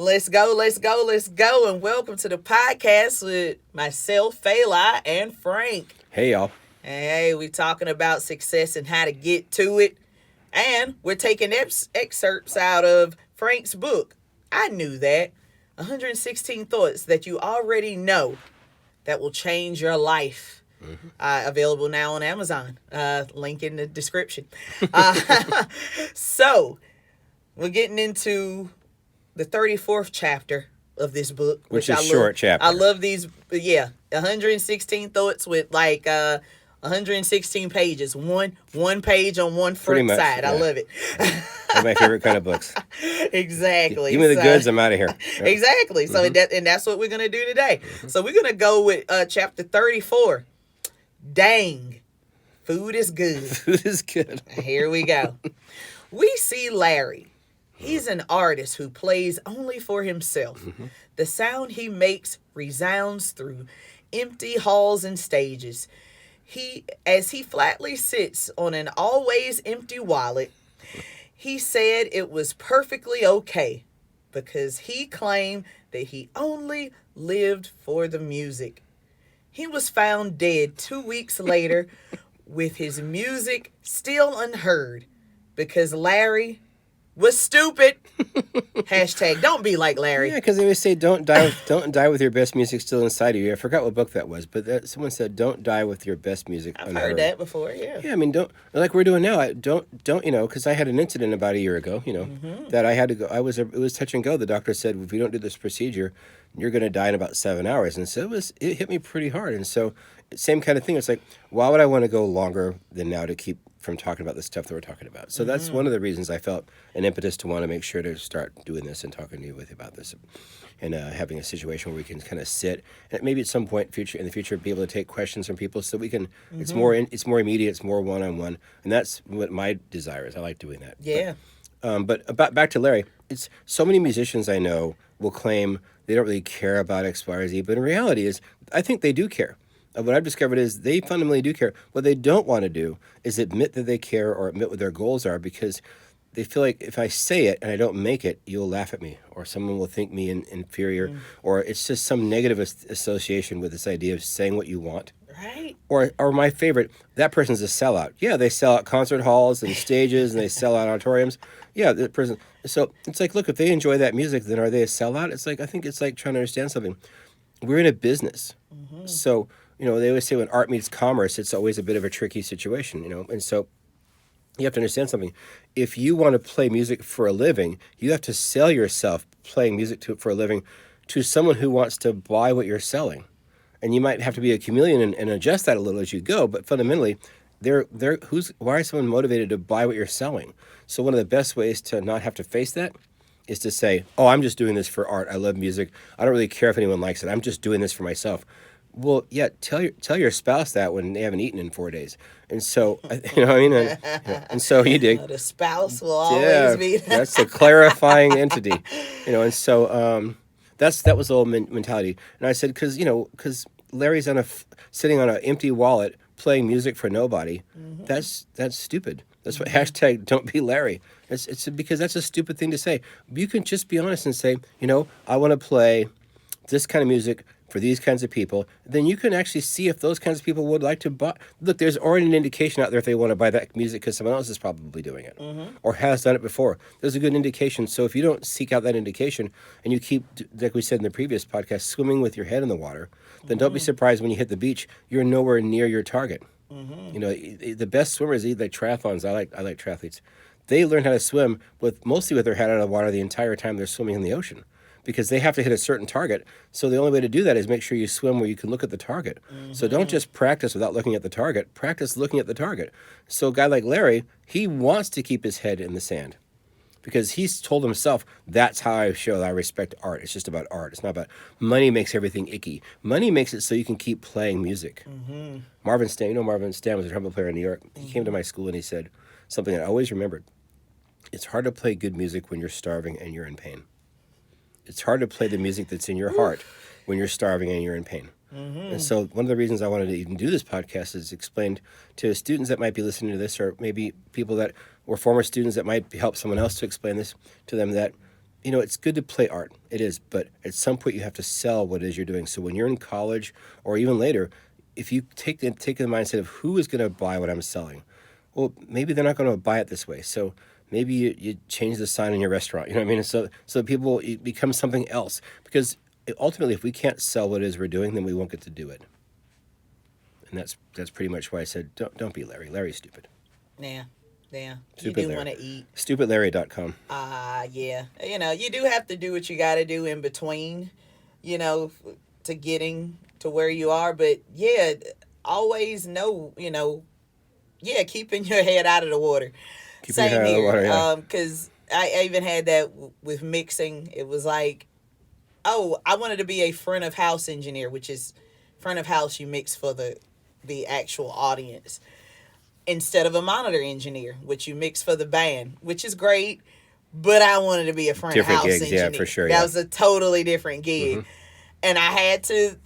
Let's go, let's go, let's go, and welcome to the podcast with myself, Fela, and Frank. Hey, y'all. Hey, we're talking about success and how to get to it, and we're taking excerpts out of Frank's book. I knew that. 116 Thoughts That You Already Know That Will Change Your Life. Available now on Amazon. Link in the description. So, we're getting into the 34th chapter of this book, Which is short chapter. I love these. 116 thoughts with 116 pages. One page on one front side. Yeah. I love it. One of my favorite kind of books. Exactly. Give me the goods, I'm out of here. Yep. Exactly. So that's what we're gonna do today. So we're gonna go with chapter 34. Dang, food is good. Food is good. Here we go. We see Larry. He's an artist who plays only for himself. The sound he makes resounds through empty halls and stages. As he flatly sits on an always empty wallet, he said it was perfectly okay because he claimed that he only lived for the music. He was found dead 2 weeks later with his music still unheard because Larry was stupid. Hashtag don't be like Larry. Yeah, because they always say don't die with your best music still inside of you. I forgot what book that was, but someone said don't die with your best music I've unheard. heard that before, yeah. Yeah, I mean, don't, like we're doing now. Don't because I had an incident about a year ago, that I had to go. It was touch and go. The doctor said, if you don't do this procedure, you're going to die in about 7 hours. And so it hit me pretty hard. And so same kind of thing. It's like, why would I want to go longer than now to keep from talking about the stuff that we're talking about? So that's one of the reasons I felt an impetus to want to make sure to start doing this and talking to you about this, and having a situation where we can kind of sit and maybe at some point in the future be able to take questions from people so we can. It's more immediate, it's more one-on-one, and that's what my desire is. I like doing that. Yeah. But back to Larry, it's so many musicians I know will claim they don't really care about X, Y, or Z, but in reality I think they do care. What I've discovered is they fundamentally do care. What they don't want to do is admit that they care or admit what their goals are, because they feel like if I say it and I don't make it, you'll laugh at me, or someone will think me inferior, or it's just some negative association with this idea of saying what you want. Right. Or my favorite, that person's a sellout. Yeah, they sell out concert halls and stages, and they sell out auditoriums. Yeah, that person. So it's like, look, if they enjoy that music, then are they a sellout? It's like, I think it's like trying to understand something. We're in a business. So, they always say when art meets commerce, it's always a bit of a tricky situation, And so you have to understand something. If you want to play music for a living, you have to sell yourself playing music for a living to someone who wants to buy what you're selling. And you might have to be a chameleon and adjust that a little as you go, but fundamentally, why is someone motivated to buy what you're selling? So one of the best ways to not have to face that is to say, oh, I'm just doing this for art. I love music. I don't really care if anyone likes it. I'm just doing this for myself. Well, yeah, tell your spouse that when they haven't eaten in 4 days. And so, you know what I mean? And so you dig. The spouse will always be. That's the clarifying entity. And so that was the old mentality. And I said, because Larry's sitting on an empty wallet playing music for nobody, that's stupid. That's what hashtag don't be Larry. It's because that's a stupid thing to say. You can just be honest and say, I want to play this kind of music for these kinds of people. Then you can actually see if those kinds of people would like to buy. Look, there's already an indication out there if they want to buy that music because someone else is probably doing it or has done it before. There's a good indication. So if you don't seek out that indication and you keep, like we said in the previous podcast, swimming with your head in the water, then don't be surprised when you hit the beach, you're nowhere near your target. The best swimmers, like triathlons, I like triathletes. They learn how to swim mostly with their head out of the water the entire time they're swimming in the ocean, because they have to hit a certain target. So the only way to do that is make sure you swim where you can look at the target. So don't just practice without looking at the target. Practice looking at the target. So a guy like Larry, he wants to keep his head in the sand because he's told himself, that's how I show that I respect art. It's just about art. It's not about money makes everything icky. Money makes it so you can keep playing music. Marvin Stan, Marvin Stan was a trumpet player in New York. He came to my school and he said something that I always remembered. It's hard to play good music when you're starving and you're in pain. It's hard to play the music that's in your heart when you're starving and you're in pain. And so one of the reasons I wanted to even do this podcast is explain to students that might be listening to this, or maybe people that were former students that might help someone else to explain this to them, that it's good to play art. It is, but at some point you have to sell what it is you're doing. So when you're in college or even later, if you take the mindset of who is going to buy what I'm selling, well, maybe they're not going to buy it this way. So maybe you change the sign in your restaurant. You know what I mean? And so people, it becomes something else, because ultimately, if we can't sell what it is we're doing, then we won't get to do it. And that's pretty much why I said, don't be Larry. Larry's stupid. Yeah. You Stupid do Larry. want to eat. StupidLarry.com. Yeah. You do have to do what you got to do in between, to getting to where you are. But yeah, always know, keeping your head out of the water. Keeping your Same head out of the here. water, yeah. Because I even had that with mixing. It was like, oh, I wanted to be a front of house engineer, which is front of house, you mix for the actual audience, instead of a monitor engineer, which you mix for the band, which is great. But I wanted to be a front Different house gigs, engineer. yeah, for sure. That Yeah. was a totally different gig. Mm-hmm. And I had to,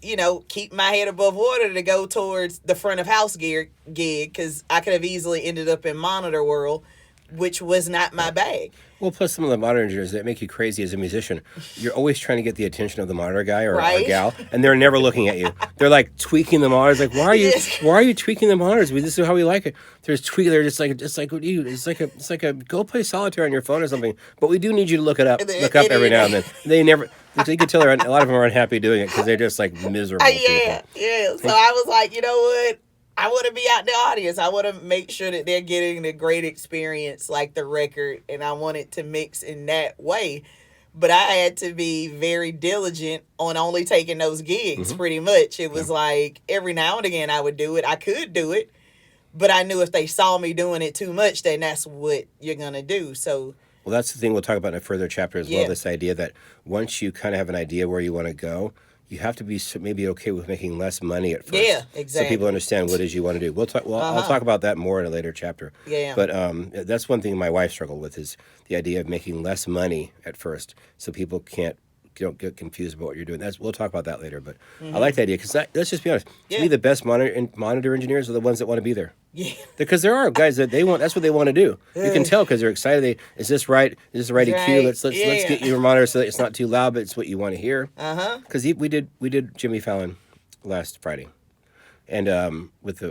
keep my head above water to go towards the front of house gig, because I could have easily ended up in monitor world, which was not my bag. Well, plus some of the monitor engineers that make you crazy as a musician. You're always trying to get the attention of the monitor guy or Right. gal, and they're never looking at you. They're like tweaking the monitors. Like, Yes. why are you tweaking the monitors? This is how we like it. They're tweaking. They're just like what you. It's like a go play solitaire on your phone or something. But we do need you to look up every now and then. They never. You can tell a lot of them are unhappy doing it because they're just like miserable. Yeah. So I was like, you know what? I want to be out in the audience. I want to make sure that they're getting the great experience, like the record, and I want it to mix in that way. But I had to be very diligent on only taking those gigs, pretty much. It was like every now and again I would do it. I could do it, but I knew if they saw me doing it too much, then that's what you're going to do. So, well, that's the thing we'll talk about in a further chapter as well, Yeah. this idea that once you kind of have an idea where you want to go, you have to be maybe okay with making less money at first. Yeah, So exactly. people understand what it is you want to do. We'll talk. Well, I'll talk about that more in a later chapter. Yeah. But that's one thing my wife struggled with, is the idea of making less money at first, so people don't get confused about what you're doing. We'll talk about that later. But I like the idea, because let's just be honest. To me, Yeah. the best monitor engineers are the ones that want to be there. yeah. Because there are guys that that's what they want to do. You can tell because they're excited. Is this right? Is this the right EQ? Right. Let's Yeah. get your monitor so that it's not too loud, but it's what you want to hear. Uh-huh. Because we did Jimmy Fallon last Friday, and with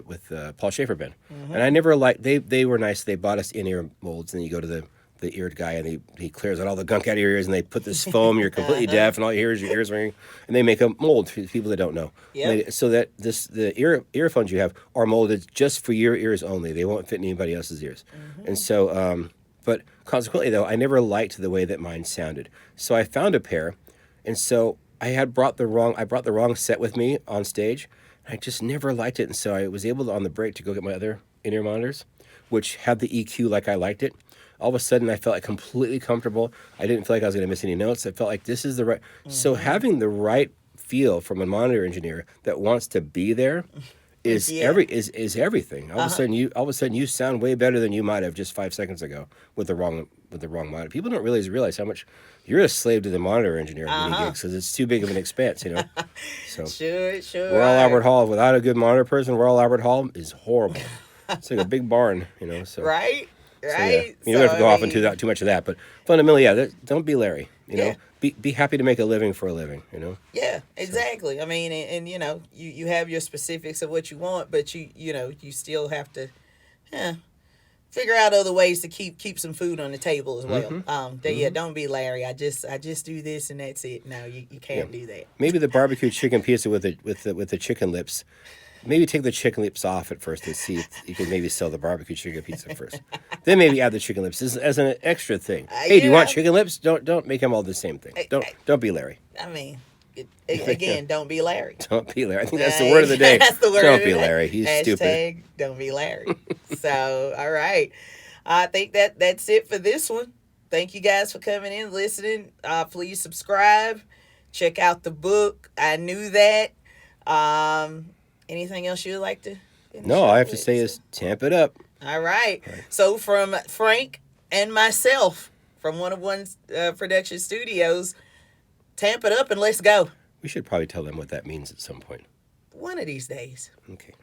Paul Schaefer band, and I never liked they were nice. They bought us in-ear molds, and you go to the eared guy, and he clears out all the gunk out of your ears, and they put this foam. You're completely deaf, and all you hear is your ears ringing, and they make a mold for people that don't know. Yep. So that the earphones you have are molded just for your ears only. They won't fit in anybody else's ears, and so but consequently though, I never liked the way that mine sounded. So I found a pair, and so I brought the wrong set with me on stage. I just never liked it, and so I was able to, on the break, to go get my other in-ear monitors, which had the EQ like I liked it. All of a sudden, I felt like completely comfortable. I didn't feel like I was going to miss any notes. I felt like this is the right. So having the right feel from a monitor engineer that wants to be there is Yeah. is everything. All of a sudden you sound way better than you might have just 5 seconds ago with the wrong monitor. People don't realize how much you're a slave to the monitor engineer at many gigs, because it's too big of an expense, So Sure. we're all Albert Hall. Without a good monitor person, we're all Albert Hall is horrible. It's like a big barn, So Right? so, yeah. Right? You don't have to go I off into mean, too much of that, but fundamentally, don't be Larry. Yeah. Be happy to make a living for a living. Yeah, exactly. I mean, and you have your specifics of what you want, but you still have to figure out other ways to keep some food on the table as well. Yeah, don't be Larry. I just do this and that's it. No, you can't do that. Maybe the barbecue chicken pizza with the chicken lips. Maybe take the chicken lips off at first and see if you can maybe sell the barbecue chicken pizza first. Then maybe add the chicken lips as an extra thing. Hey, do you want chicken lips? Don't make them all the same thing. Don't be Larry. I mean, again, don't be Larry. Don't be Larry. I think that's the word of the day. That's the word Don't of the be day. Larry. He's stupid. Hashtag don't be Larry. So, all right. I think that's it for this one. Thank you guys for coming in, listening. Please subscribe. Check out the book. I Knew That. Anything else you'd like to finish No, up all I have to with? say is tamp it up. All right. So from Frank and myself from One of One's production studios, tamp it up and let's go. We should probably tell them what that means at some point. One of these days. Okay.